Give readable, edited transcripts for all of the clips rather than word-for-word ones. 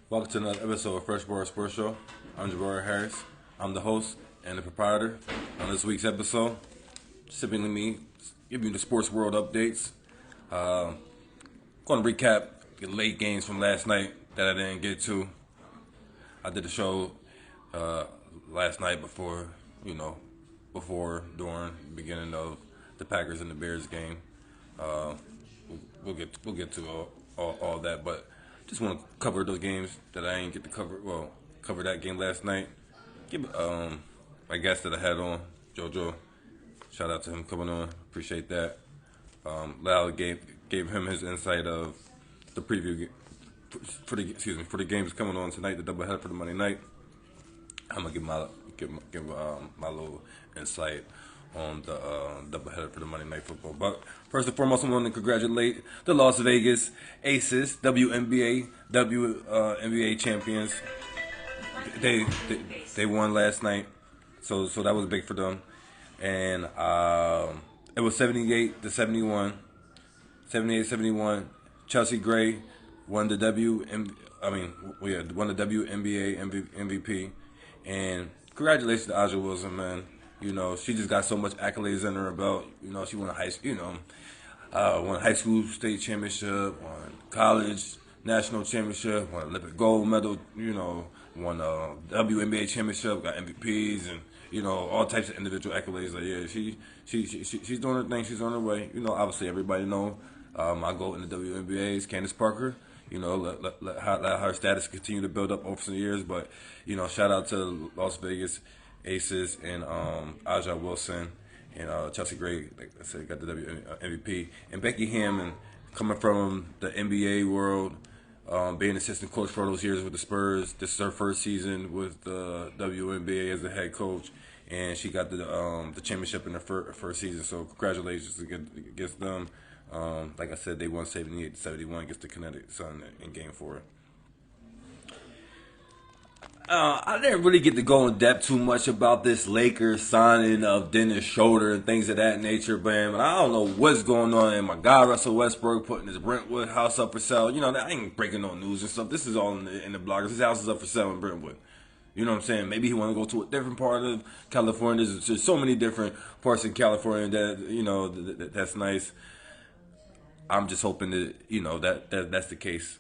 Welcome to another episode of Freshwater Sports Show. I'm Jabari Harris. I'm the host and the proprietor. On this week's episode, simply me giving you the sports world updates. Going to recap the late games from last night that I didn't get to. I did the show last night before, during the beginning of the Packers and the Bears game. We'll get to all that, but just want to cover those games that I ain't get to cover. Well, cover that game last night. Give my guest that I had on, JoJo. Shout out to him coming on. Appreciate that. Lyle gave him his insight of the preview for the games coming on tonight. The doubleheader for the Monday night. I'm gonna give my little insight on the doubleheader for the Monday Night Football. But first and foremost, I want to congratulate the Las Vegas Aces, WNBA champions. They won last night, so that was big for them. And it was 78-71, 78-71. Chelsea Gray won the WNBA MVP, and congratulations to Aja Wilson, man. She just got so much accolades under her belt. She won won a high school state championship, won college national championship, won Olympic gold medal, won a WNBA championship, got MVPs, and all types of individual accolades. Like, yeah, she's doing her thing. She's on her way. Obviously everybody know my goal in the WNBA is Candace Parker. Let her status continue to build up over some years. But shout out to Las Vegas Aces and Aja Wilson and Chelsea Gray, like I said, got the MVP. And Becky Hammond, coming from the NBA world, being assistant coach for all those years with the Spurs. This is her first season with the WNBA as a head coach, and she got the championship in her first season. So congratulations against them. Like I said, they won 78-71 against the Connecticut Sun in Game 4. I didn't really get to go in depth too much about this Lakers signing of Dennis Schroeder and things of that nature, man. But I don't know what's going on. And my guy Russell Westbrook putting his Brentwood house up for sale. I ain't breaking no news and stuff. This is all in the bloggers. His house is up for sale in Brentwood. You know what I'm saying? Maybe he want to go to a different part of California. There's just so many different parts in California that that's nice. I'm just hoping that that's the case.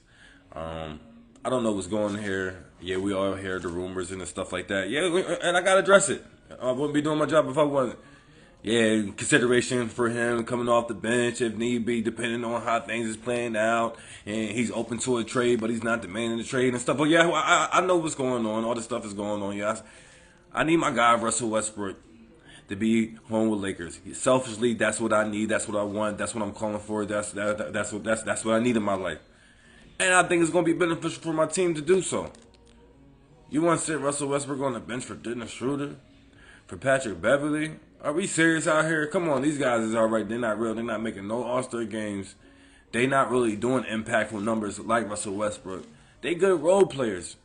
I don't know what's going on here. Yeah, we all hear the rumors and stuff like that. Yeah, and I got to address it. I wouldn't be doing my job if I wasn't. Yeah, consideration for him coming off the bench if need be, depending on how things is playing out. And he's open to a trade, but he's not demanding the trade and stuff. But yeah, I know what's going on. All this stuff is going on. Yeah, I need my guy Russell Westbrook to be home with Lakers. Selfishly, that's what I need. That's what I want. That's what I'm calling for. That's what I need in my life. And I think it's going to be beneficial for my team to do so. You want to sit Russell Westbrook on the bench for Dennis Schroeder? For Patrick Beverly? Are we serious out here? Come on, these guys is all right. They're not real. They're not making no All-Star games. They're not really doing impactful numbers like Russell Westbrook. They good role players.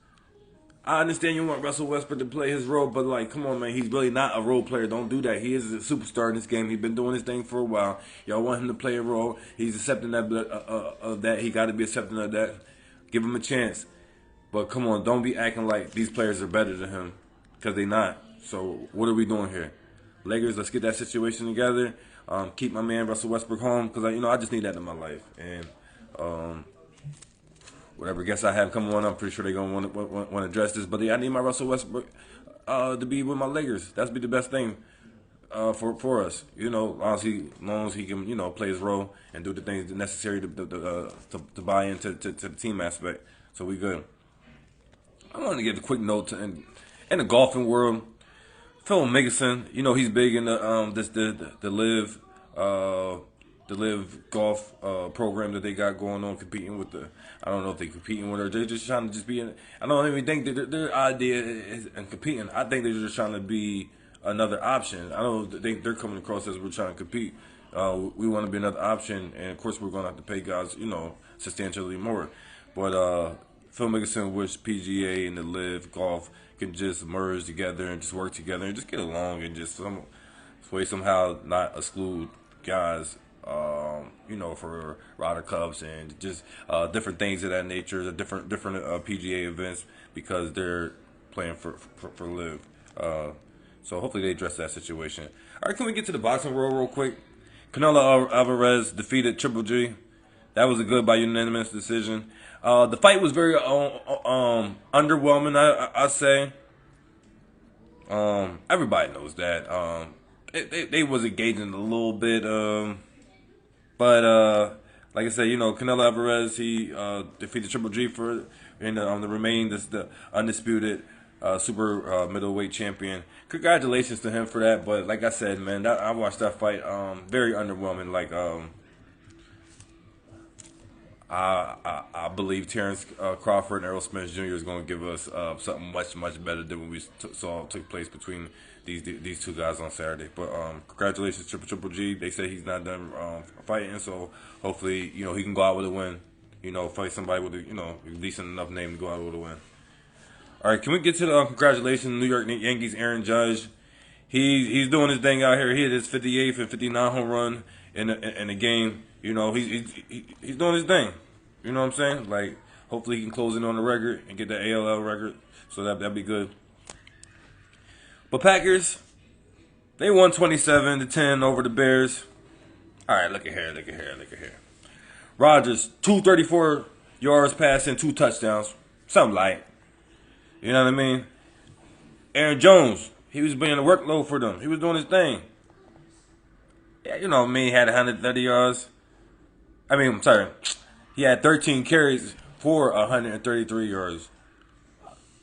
I understand you want Russell Westbrook to play his role, but come on, man, he's really not a role player. Don't do that. He is a superstar in this game. He's been doing his thing for a while. Y'all want him to play a role. He's accepting of that. He got to be accepting of that. Give him a chance. But come on, don't be acting like these players are better than him, because they're not. So what are we doing here? Lakers, let's get that situation together. Keep my man Russell Westbrook home, because I just need that in my life. And whatever guests I have come on, I'm pretty sure they're gonna want to address this. But yeah, I need my Russell Westbrook to be with my Lakers. That's be the best thing for us. As long as he can play his role and do the things necessary to buy into the team aspect. So we good. I want to give a quick note in the golfing world. Phil Mickelson, he's big in the live the live golf program that they got going on, competing with the. I don't know if they're competing with her. They're just trying to just be in. I don't even think that their idea is in competing. I think they're just trying to be another option. I don't think they're coming across as we're trying to compete. We want to be another option, and of course we're going to have to pay guys, substantially more. But Phil Mickelson wish PGA and the live golf can just merge together and just work together and just get along and just some way somehow not exclude guys, for Ryder Cups and just different things of that nature, the different PGA events because they're playing for live. So hopefully they address that situation. All right, can we get to the boxing world real quick? Canelo Alvarez defeated Triple G. That was a good by unanimous decision. The fight was very underwhelming, I say. Everybody knows that. They was engaging a little bit, but like I said, Canelo Alvarez he defeated Triple G the remaining the undisputed super middleweight champion. Congratulations to him for that. But like I said, man, I watched that fight. Very underwhelming. Like I believe Terrence Crawford and Errol Spence Jr. is going to give us something much better than what we saw took place between these two guys on Saturday. But congratulations to Triple G. They say he's not done fighting, so hopefully he can go out with a win. Fight somebody with a decent enough name to go out with a win. All right, can we get to the congratulations, New York Yankees, Aaron Judge. He's doing his thing out here. He hit his 58th and 59 home run in the game. He's doing his thing. You know what I'm saying? Like, hopefully he can close in on the record and get the ALL record. So that'd be good. But Packers, they won 27-10 over the Bears. All right, look at here. Rodgers, 234 yards passing, 2 touchdowns. Something light. You know what I mean? Aaron Jones, he was bringing the workload for them. He was doing his thing. Yeah, he had 130 yards. He had 13 carries for 133 yards.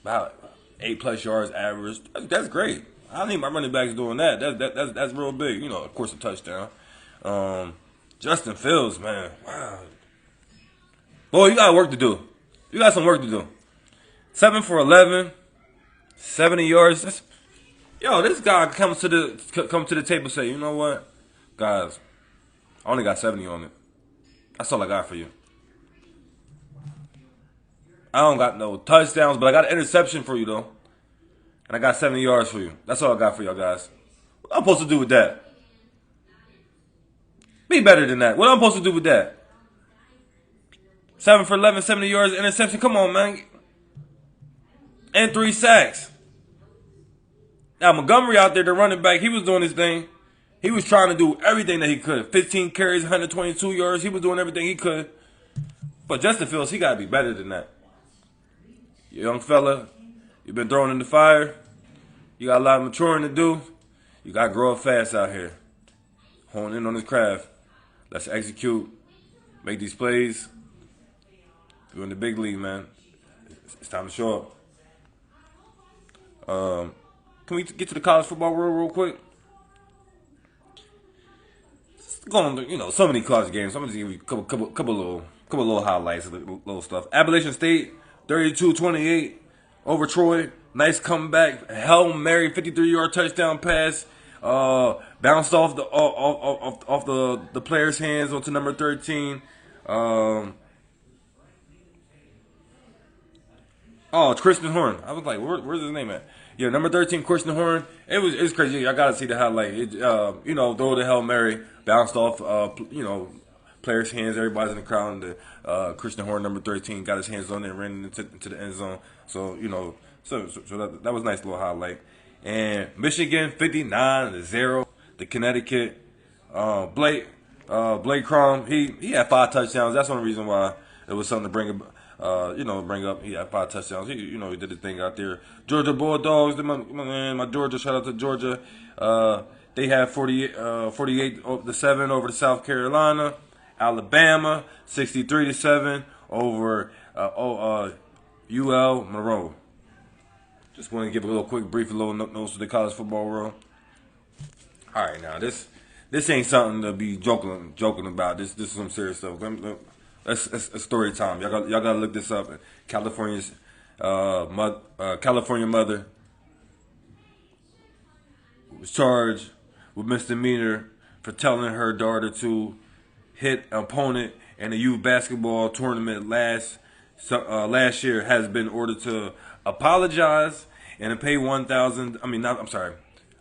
About 8+ yards average. That's great. I don't think my running back's doing that. That's real big. Of course, a touchdown. Justin Fields, man. Wow. Boy, you got work to do. You got some work to do. 7 for 11, 70 yards. This guy comes to the table and say, you know what, guys, I only got 70 on it. That's all I got for you. I don't got no touchdowns, but I got an interception for you though, and I got 70 yards for you. That's all I got for y'all guys. What am I supposed to do with that? Be better than that. What am I supposed to do with that? 7 for 11, 70 yards, interception. Come on, man. And 3 sacks. Now, Montgomery out there, the running back, he was doing his thing. He was trying to do everything that he could. 15 carries, 122 yards. He was doing everything he could. But Justin Fields, he got to be better than that. Young fella, you've been thrown in the fire. You got a lot of maturing to do. You got to grow up fast out here. Hone in on his craft. Let's execute. Make these plays. You're in the big league, man. It's time to show up. Can we get to the college football world real quick? Going on, so many college games. I'm gonna give you a couple little highlights, little stuff. Appalachian State, 32-28 over Troy. Nice comeback. Hail Mary, 53-yard touchdown pass. Bounced off the player's hands onto number 13. It's Christian Horn. I was like, where's his name at? Yeah, number 13, Christian Horn. It's crazy. I gotta see the highlight. Throw the Hail Mary, bounced off, players' hands. Everybody's in the crowd, and Christian Horn, number 13, got his hands on it and ran into the end zone. So that was a nice little highlight. And Michigan, 59-0. The Connecticut, Blake Crum, he had 5 touchdowns. That's one reason why it was something to bring up. Bring up. He had 5 touchdowns. He did his thing out there. Georgia Bulldogs, my Georgia. Shout out to Georgia. They had 48-7 over to South Carolina. Alabama, 63-7 over UL Monroe. Just want to give a little quick, brief, little notes to the college football world. All right, now this this ain't something to be joking about. This is some serious stuff. That's story time. Y'all gotta look this up. California's California mother was charged with misdemeanor for telling her daughter to hit an opponent in a youth basketball tournament last year. Has been ordered to apologize and pay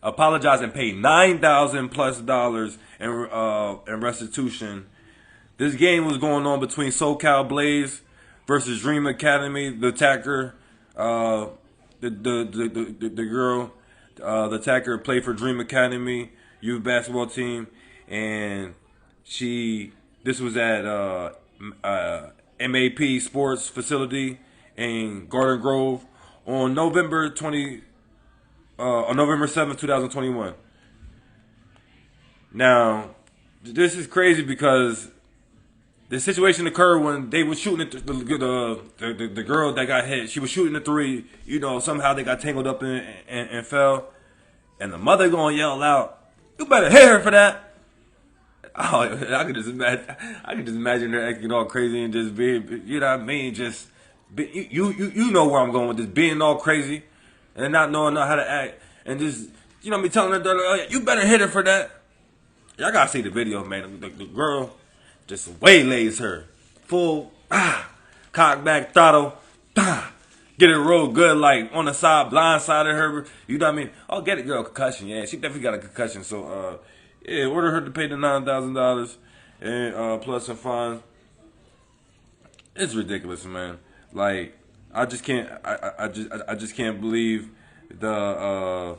apologize and pay $9,000+ in restitution. This game was going on between SoCal Blaze versus Dream Academy. The attacker, the girl, the attacker played for Dream Academy youth basketball team, and this was at MAP Sports Facility in Garden Grove on November 7th, 2021. Now, this is crazy because the situation occurred when they were shooting at the girl that got hit. She was shooting the three. Somehow they got tangled up and fell. And the mother going to yell out, "You better hit her for that." Oh, I could just imagine her acting all crazy and just being, you know what I mean? Just you know where I'm going with this, being all crazy and not knowing how to act, and just me telling her daughter, "Oh, yeah, you better hit her for that." Y'all gotta see the video, man. The girl just waylays her, full cock back throttle, get it real good, like on the side, blind side of her. You know what I mean? Oh, get it, girl, concussion. Yeah, she definitely got a concussion. So, yeah, order her to pay the $9,000 and plus some fines. It's ridiculous, man. Like, I just can't. I just can't believe I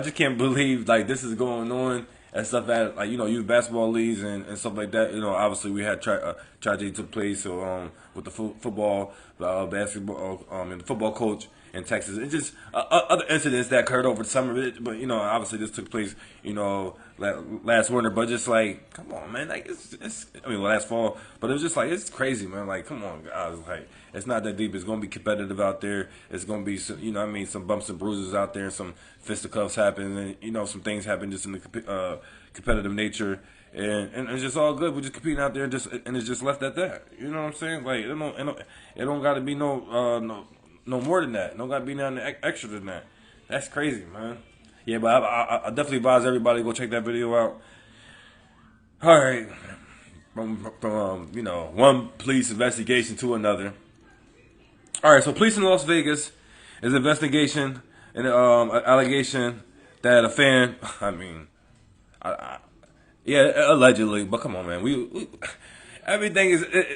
just can't believe like this is going on and stuff at like youth basketball leagues and stuff like that. Obviously we had tragedy took place with the football, basketball, and the football coach in Texas, and just other incidents that occurred over the summer. But obviously this took place last winter. But just like, come on, man, like last fall. But it was just like, it's crazy, man. Like, come on, guys, like it's not that deep. It's gonna be competitive out there. It's gonna be some, some bumps and bruises out there, and some fisticuffs happen, and some things happen just in the competitive nature. And it's just all good. We're just competing out there, and it's just left at that. You know what I'm saying? Like it don't got to be no more than that. Don't got to be nothing extra than that. That's crazy, man. Yeah, but I definitely advise everybody to go check that video out. All right, from one police investigation to another. All right, so police in Las Vegas is investigation and an allegation that a fan. Yeah, allegedly, but come on, man. We everything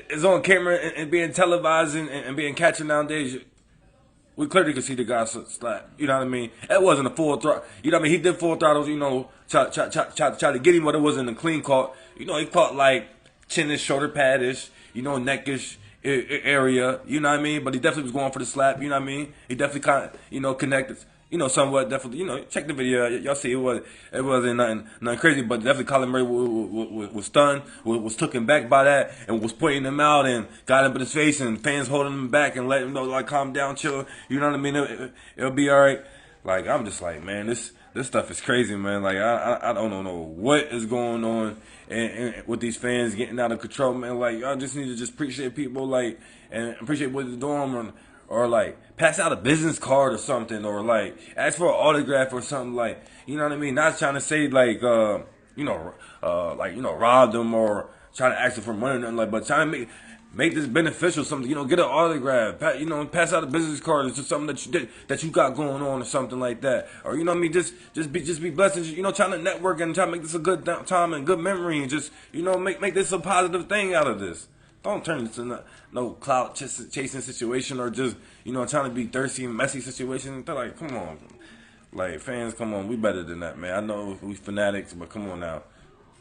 is on camera and being televised and being captured nowadays. We clearly could see the guy slap. You know what I mean? It wasn't a full throttle. You know what I mean? He did full throttles. Try to get him, but it wasn't a clean caught. He caught like chin-ish, shoulder pad-ish. Neckish area. You know what I mean? But he definitely was going for the slap. You know what I mean? He definitely kind of connected. Somewhat definitely. Check the video. Y'all see it wasn't nothing crazy, but definitely Colin Murray was stunned, was taken back by that, and was pointing him out and got up in his face, and fans holding him back and letting him know, like, calm down, chill. You know what I mean? It'll be all right. Like, I'm just like, man, this stuff is crazy, man. Like, I don't know what is going on and with these fans getting out of control, man. Like, y'all just need to just appreciate people, like, and appreciate what they're doing, or like pass out a business card or something, or like ask for an autograph or something, like, you know what I mean? Not trying to say like rob them or trying to ask them for money or nothing, like, but trying to make this beneficial, something, get an autograph, pass out a business card or just something that you got going on or something like that, or just be blessed, and trying to network and try to make this a good time and good memory, and just make this a positive thing out of this. Don't turn it into no clout chasing situation, or just trying to be thirsty and messy situation. They're like, come on, like, fans, come on, we better than that, man. I know we fanatics, but come on now,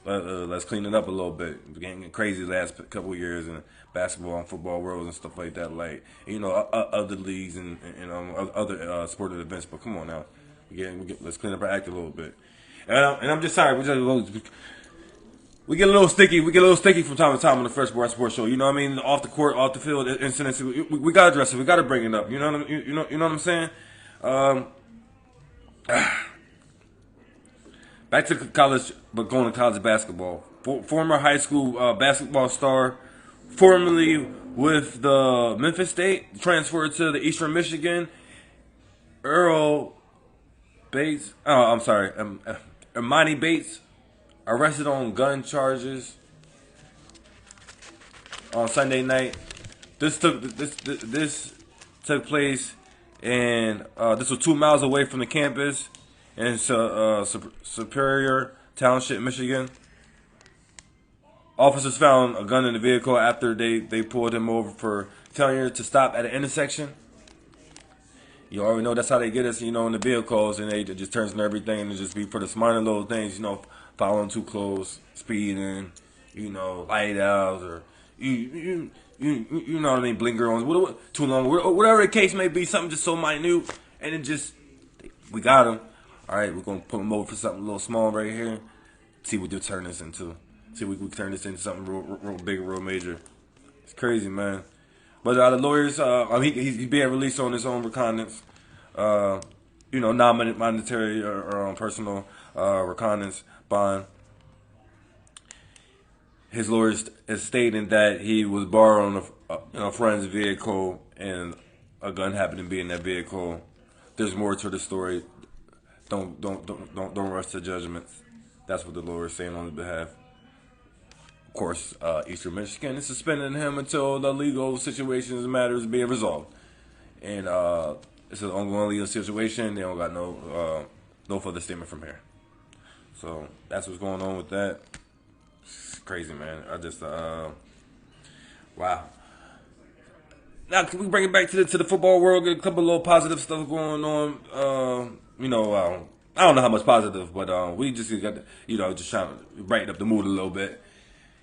let's clean it up a little bit. We're getting crazy the last couple of years in basketball and football worlds and stuff like that, like other leagues and other sporting events. But come on now, let's clean up our act a little bit. And I'm just sorry, we get a little sticky. We get a little sticky from time to time on the Fresh Bar Sports Show. You know what I mean? Off the court, off the field incidents. We gotta address it. We gotta bring it up. You know what I'm saying? Back to college, but going to college basketball. Former high school basketball star, formerly with the Memphis State, transferred to the Eastern Michigan. Earl Bates, Armani Bates, arrested on gun charges on Sunday night. This took place, and this was 2 miles away from the campus in Superior Township, Michigan. Officers found a gun in the vehicle after they pulled him over for failure to stop at an intersection. You already know that's how they get us, in the vehicles, and they just turns into everything, and it just be for the minor little things, following too close, speeding, light outs, or you know what I mean, blinker on, too long, whatever the case may be, something just so minute, and it just, we got him. All right, we're gonna put him over for something a little small right here. See what they'll turn this into. See if we can turn this into something real big, real major. It's crazy, man. But the lawyers, he's being released on his own recognizance, non-monetary or personal recognizance bond. His lawyers is stating that he was borrowing a friend's vehicle and a gun happened to be in that vehicle. There's more to the story. Don't rush to judgments. That's what the lawyer is saying on his behalf. Of course, Eastern Michigan is suspending him until the legal situations and matters being resolved. And it's an ongoing legal situation. They don't got no further statement from here. So that's what's going on with that. It's crazy, man. I just wow. Now can we bring it back to the football world? Get a couple of little positive stuff going on. I don't know how much positive, but we just got just trying to brighten up the mood a little bit.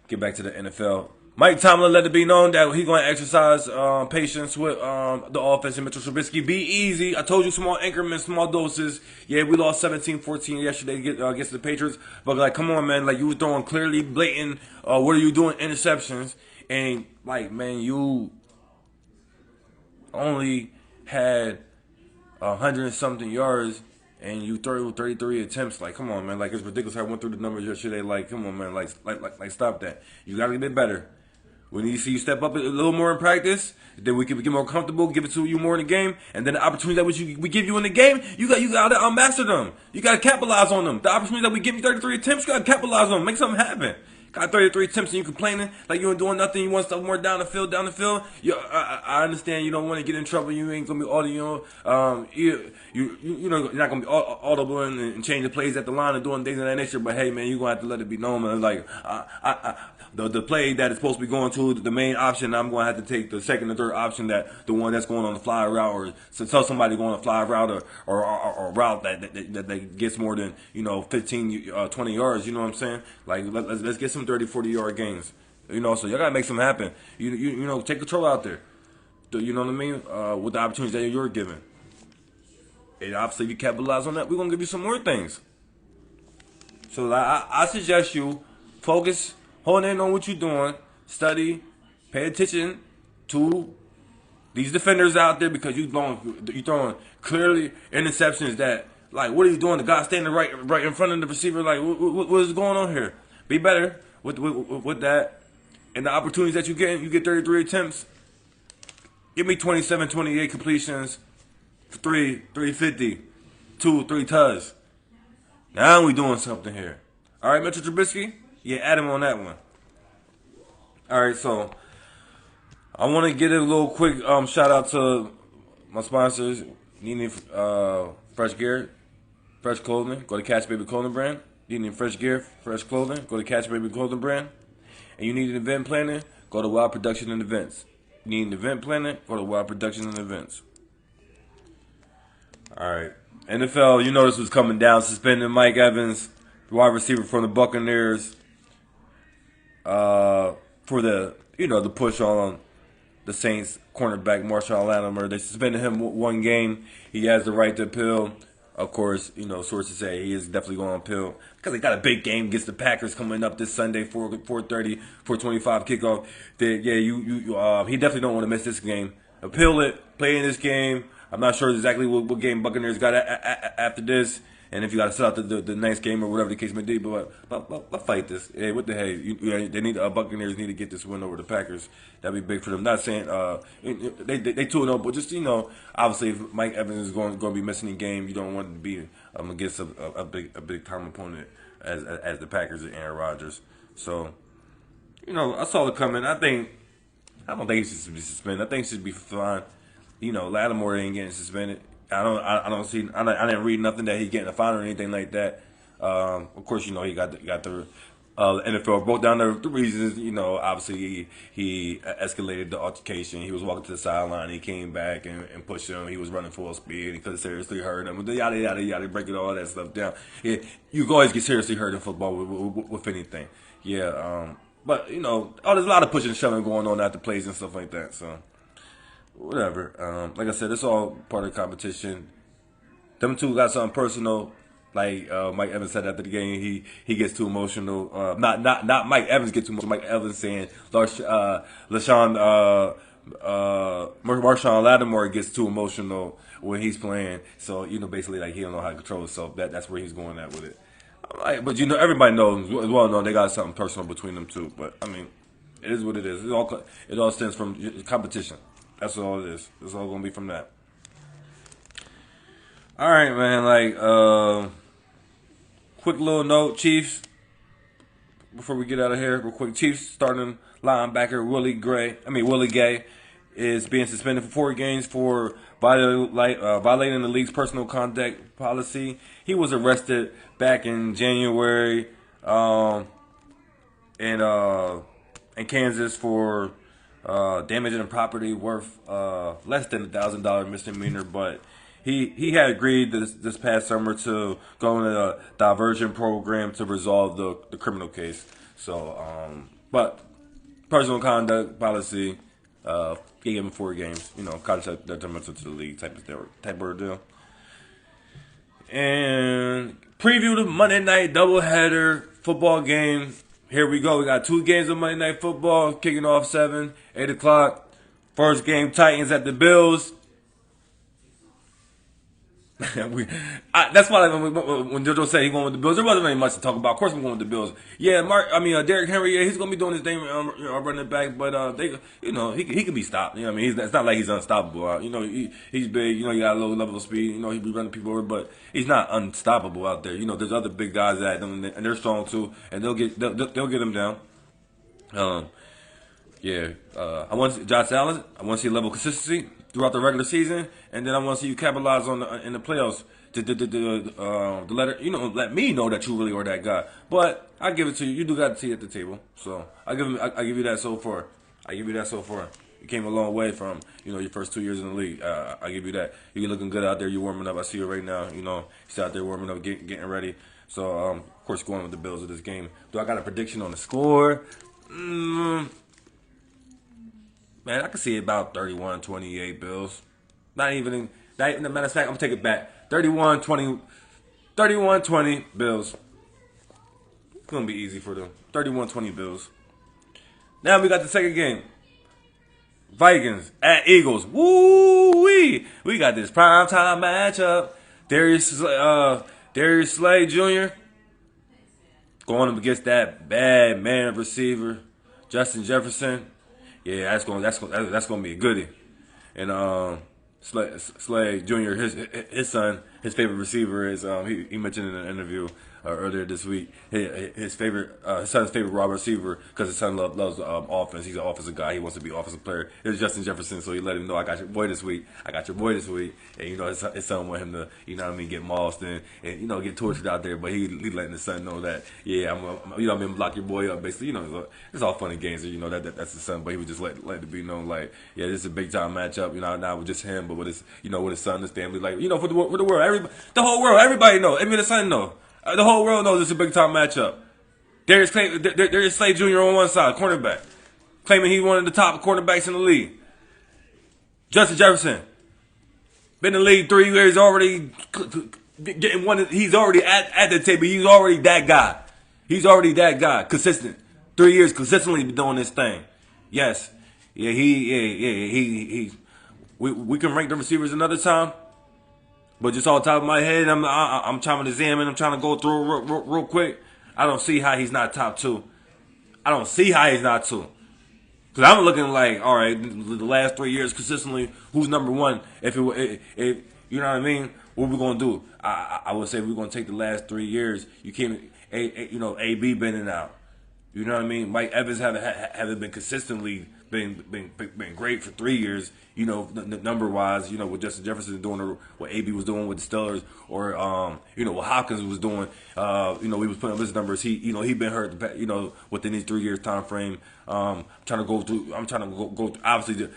Get back to the NFL. Mike Tomlin let it be known that he's going to exercise patience with the offense and Mitchell Trubisky. Be easy. I told you small increments, small doses. Yeah, we lost 17-14 yesterday against the Patriots. But, come on, man. You were throwing clearly blatant, what are you doing, interceptions. And, man, you only had 100-something yards. And you throw 33 attempts, come on, man, it's ridiculous. I went through the numbers yesterday, come on, man, stop that. You gotta get better. We need to see you step up a little more in practice. Then we can get more comfortable, give it to you more in the game, and then the opportunities that we give you in the game, you gotta master them. You gotta capitalize on them. The opportunities that we give you 33 attempts, you gotta capitalize on them. Make something happen. Got 33 attempts and you complaining like you ain't doing nothing. You want stuff more down the field. I understand you don't want to get in trouble. You ain't gonna be audible. You're not gonna be audible and change the plays at the line and doing things of that nature. But hey, man, you gonna have to let it be known, man. The play that is supposed to be going to the main option, I'm going to have to take the second or third option, that the one that's going on the fly route, or so tell somebody going on a fly route or a route that gets more than 15, 20 yards. You know what I'm saying? Let's get some 30, 40 yard gains. So y'all gotta make something happen. Take control out there. You know what I mean? With the opportunities that you're given. And obviously, if you capitalize on that, we're gonna give you some more things. So I suggest you focus. Hold in on what you're doing. Study. Pay attention to these defenders out there, because you're throwing clearly interceptions that, what are you doing? The guy standing right in front of the receiver. What is going on here? Be better with that. And the opportunities that you get 33 attempts. Give me 27, 28 completions, 350, 3 tugs. Now we doing something here. All right, Mitchell Trubisky. Yeah, add him on that one. All right, so I want to get a little quick shout out to my sponsors. You need fresh gear, fresh clothing. Go to Catch Baby Clothing Brand. You need fresh gear, fresh clothing. Go to Catch Baby Clothing Brand. And you need an event planner. Go to Wild Production and Events. You need an event planner. Go to Wild Production and Events. All right, NFL. You know this was coming down. Suspending Mike Evans, wide receiver from the Buccaneers. For the the push on the Saints cornerback Marshall Lattimore. They suspended him one game. He has the right to appeal. Of course, sources say he is definitely going to appeal because they got a big game against the Packers coming up this Sunday, 4:30, 4:25 kickoff. He definitely don't want to miss this game. Appeal it, play in this game. I'm not sure exactly what game Buccaneers got after this. And if you got to sit out the next game or whatever the case may be, but fight this. Hey, what the hell? They need Buccaneers need to get this win over the Packers. That'd be big for them. Not saying they 2-0, but just obviously if Mike Evans is going to be missing a game, you don't want to be against a big time opponent as the Packers and Aaron Rodgers. So I saw it coming. I don't think he should be suspended. I think he should be fine. Lattimore ain't getting suspended. I didn't read nothing that he's getting a fine or anything like that. Of course, he got the NFL broke down the reasons. Obviously he escalated the altercation. He was walking to the sideline. He came back and pushed him. He was running full speed. He could have seriously hurt him. Yada yada yada. Breaking all that stuff down. You can always get seriously hurt in football with anything. Yeah. But there's a lot of pushing and shoving going on after plays and stuff like that. So. Whatever. Like I said, it's all part of the competition. Them two got something personal. Like Mike Evans said after the game, he gets too emotional. Not Mike Evans gets too emotional. Mike Evans saying Marshawn Lattimore gets too emotional when he's playing. So basically like he don't know how to control himself. That's where he's going at with it. But everybody knows as well. Know they got something personal between them two. But I mean, it is what it is. It all stems from competition. That's all it is. It's all gonna be from that. All right, man. Quick little note, Chiefs. Before we get out of here, real quick. Chiefs starting linebacker Willie Gay is being suspended for 4 games for violating the league's personal conduct policy. He was arrested back in January in Kansas for damaging property worth less than $1,000 misdemeanor, but he had agreed this past summer to go in a diversion program to resolve the criminal case. So, but personal conduct policy, he gave him 4 games. Contract detrimental to the league type of deal. And preview the Monday night doubleheader football game. Here we go. We got 2 games of Monday Night Football kicking off 8 o'clock. First game, Titans at the Bills. That's why when JoJo said he going with the Bills, there wasn't really much to talk about. Of course, I'm going with the Bills. Yeah, Derrick Henry. Yeah, he's going to be doing his thing, running back. But he can be stopped. It's not like he's unstoppable. He's big. He got a low level of speed. He be running people over, but he's not unstoppable out there. There's other big guys and they're strong too, and they'll get him down. I want to see Josh Allen. I want to see level consistency throughout the regular season, and then I want to see you capitalize in the playoffs to let me know that you really are that guy. But I give it to you. You do got to see at the table, so I give you that so far. You came a long way from your first 2 years in the league. I give you that. You're looking good out there. You're warming up. I see you right now. You're out there warming up, getting ready. So of course, going with the Bills of this game. Do I got a prediction on the score? Man, I can see about 31-28 Bills. Not even matter of fact, I'm going to take it back. 31-20 Bills. It's going to be easy for them. 31-20 Bills. Now we got the second game. Vikings at Eagles. Woo-wee! We got this primetime matchup. Darius Slay Jr. going up against that bad man receiver, Justin Jefferson. Yeah, that's gonna be a goodie. And Slay Jr. His son, his favorite receiver is he mentioned in an interview earlier this week his son's favorite wide receiver because his son loves offense. He's an offensive guy. He wants to be an offensive player. It's Justin Jefferson, so he let him know I got your boy this week. And his son want him to get mossed and get tortured out there. But he letting his son know that I'm block your boy up. Basically, it's all fun and games. That's his son. But he would just let it be known this is a big time matchup. Not with just him, but with his son, his family. For the world, the whole world, everybody know. Even the son know. The whole world knows it's a big time matchup. Darius Slay Jr. on one side, cornerback, claiming he's one of the top cornerbacks in the league. Justin Jefferson, been in the league 3 years, already getting one. He's already at the table. He's already that guy. Consistent. 3 years consistently doing this thing. Yes. Yeah. We can rank the receivers another time. But just off the top of my head, I'm trying to examine. I'm trying to go through real quick. I don't see how he's not top two. I don't see how he's not two. Because I'm looking like, all right, the last 3 years consistently, who's number one? If you know what I mean, what we gonna do? I would say we're gonna take the last 3 years. You can't, AB been in and out. You know what I mean? Mike Evans haven't been consistently been great for 3 years. You know, number wise. You know, with Justin Jefferson doing what AB was doing with the Steelers, or what Hopkins was doing. He was putting up his numbers. He been hurt. Within these 3 years time frame. I'm trying to go through. Obviously,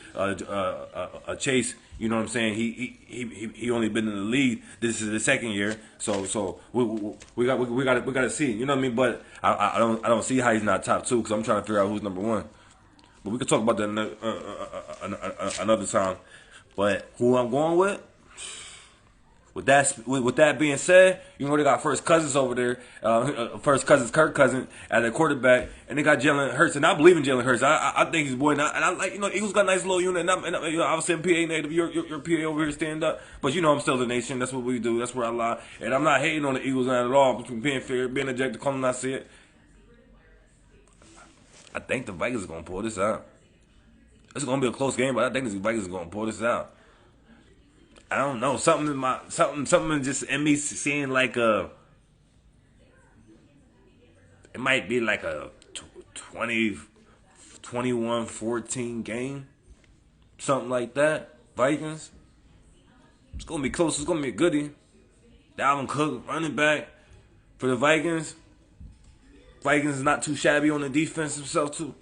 Chase. You know what I'm saying? He only been in the league. This is the second year, so we got to see. You know what I mean? But I don't see how he's not top two, because I'm trying to figure out who's number one. But we can talk about that another time. But who I'm going with? With that being said, they got First Cousins over there. First Cousins, Kirk Cousins at the quarterback, and they got Jalen Hurts. And I believe in Jalen Hurts. I think he's boy. And I like, Eagles got a nice little unit. And I was saying PA native. You're PA over here, stand up. But I'm still the nation. That's what we do. That's where I lie. And I'm not hating on the Eagles at all. Between being fair, being objective, calling I see it. I think the Vikings are gonna pull this out. It's gonna be a close game, but I think the Vikings are gonna pull this out. I don't know. Something just in me seeing like it might be like a 21-14 game. Something like that. Vikings. It's gonna be close. It's gonna be a goodie. Dalvin Cook, running back for the Vikings. Vikings is not too shabby on the defense himself too.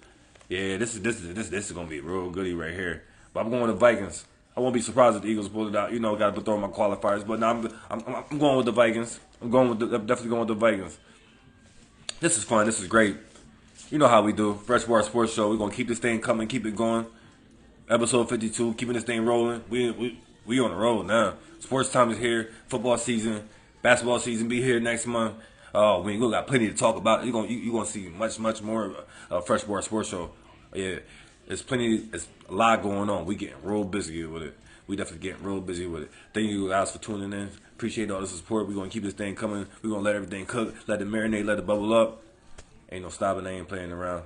Yeah, this is gonna be a real goodie right here. But I'm going with the Vikings. I won't be surprised if the Eagles pull it out. Got to throw in my qualifiers. But now I'm going with the Vikings. I'm definitely going with the Vikings. This is fun. This is great. You know how we do. Fresh Bar Sports Show. We're gonna keep this thing coming, keep it going. Episode 52, keeping this thing rolling. We on the road now. Sports time is here. Football season, basketball season be here next month. Oh, we got plenty to talk about. You're gonna see much more Fresh Bar Sports Show. Yeah, it's a lot going on. We getting real busy with it. We definitely getting real busy with it. Thank you guys for tuning in. Appreciate all the support. We're gonna keep this thing coming. We're gonna let everything cook, let it marinate, let it bubble up. Ain't no stopping. They ain't playing around.